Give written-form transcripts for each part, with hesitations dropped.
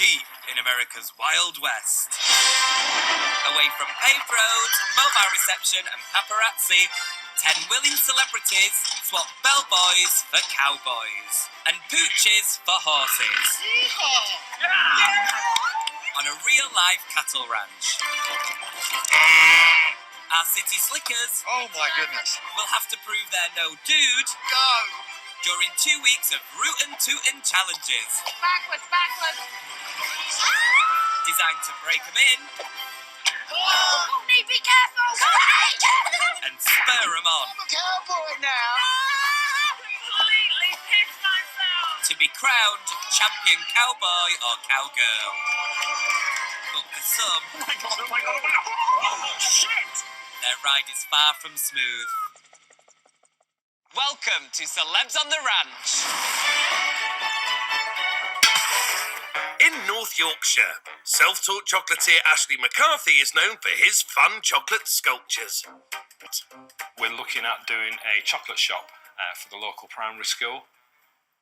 deep in America's Wild West. Away from paved roads, mobile reception and paparazzi, 10 willing celebrities swap bellboys for cowboys and pooches for horses. On a real-life cattle ranch. Our city slickers, oh my goodness, will have to prove they're no dude during 2 weeks of rootin' tootin' challenges. Backwards. Designed to break them in Oh, Nate, be careful! and spur them on. I'm a cowboy now. Completely pissed myself. To be crowned champion cowboy or cowgirl. But for some, Oh my god. Oh shit! their ride is far from smooth. Welcome to Celebs on the Ranch. In North Yorkshire, self-taught chocolatier Ashley McCarthy is known for his fun chocolate sculptures. We're looking at doing a chocolate shop for the local primary school.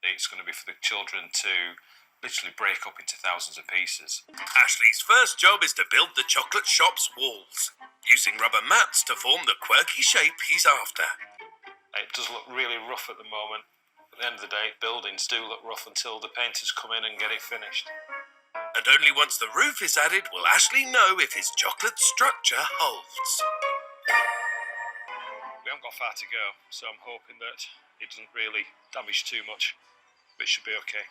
It's going to be for the children to literally break up into thousands of pieces. Ashley's first job is to build the chocolate shop's walls, using rubber mats to form the quirky shape he's after. It does look really rough at the moment. At the end of the day, buildings do look rough until the painters come in and get it finished. And only once the roof is added will Ashley know if his chocolate structure holds. We haven't got far to go, so I'm hoping that it doesn't really damage too much. But it should be okay.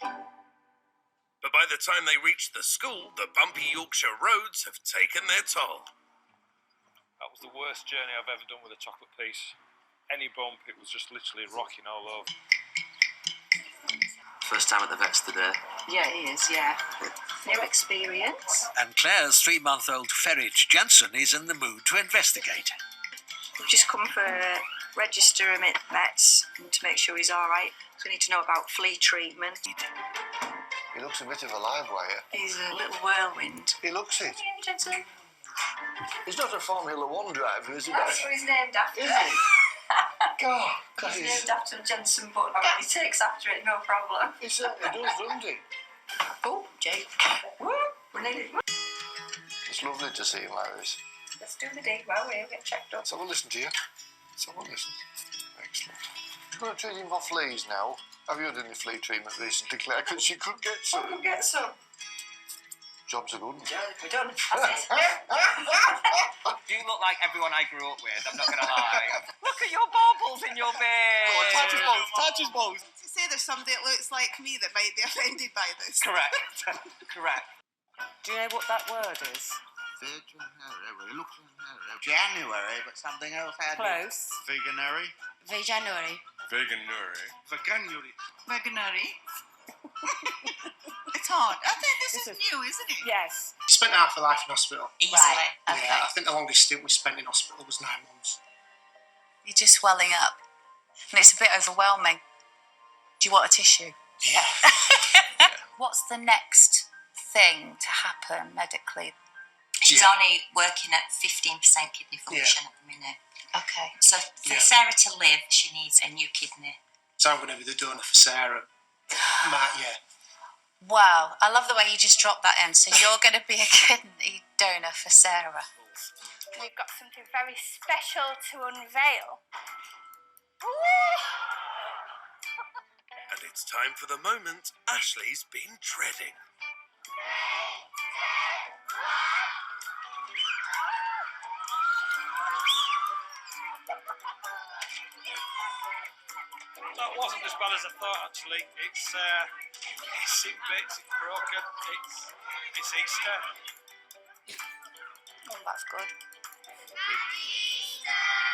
But by the time they reach the school, the bumpy Yorkshire roads have taken their toll. That was the worst journey I've ever done with a chocolate piece. Any bump, it was just literally rocking all over. First time at the vet's today. Yeah, it is, yeah. New experience. And Claire's 3-month-old ferret Jansen is in the mood to investigate. We've just come for a register him at vets and to make sure he's all right. So we need to know about flea treatment. He looks a bit of a live wire. He's a little whirlwind. He looks it. Jensen. He's not a Formula One driver, is he? That's what he's named after. Is he? God, He's named after Jensen Button. He takes after it, no problem. he certainly does, doesn't he? Oh, Jake. Woo! We're nearly. It's lovely to see him like this. Let's do the dig while we'll get checked up. Let's have a listen to you. Let's have a listen. Excellent. You're going to treat him for fleas now. Have you had any flea treatment recently, Claire? Because you could get some. We'll get some. Job's a good one. We're done. That's it. You look like everyone I grew up with, I'm not going to lie. Look at your baubles in your beard. Go on, touch his balls. To say there's somebody that looks like me that might be offended by this. Correct. Do you know what that word is? January, but something else had. Close. Veganary. Veganuary. Veganary. It's hard. I think this is new, isn't it? Yes. We spent half a life in hospital. Easily. Okay. Yeah, I think the longest stint we spent in hospital was 9 months. You're just swelling up. And it's a bit overwhelming. Do you want a tissue? Yeah. What's the next thing to happen medically? She's Yeah. only working at 15% kidney function at the minute. Okay. So for Sarah to live, she needs a new kidney. So I'm going to be the donor for Sarah. Yeah. Wow. I love the way you just dropped that in. So you're going to be a kidney donor for Sarah. We've got something very special to unveil. And it's time for the moment Ashley's been dreading. That wasn't as bad as I thought, actually. It's in bits, it's broken, it's Easter. Oh, that's good. Easter!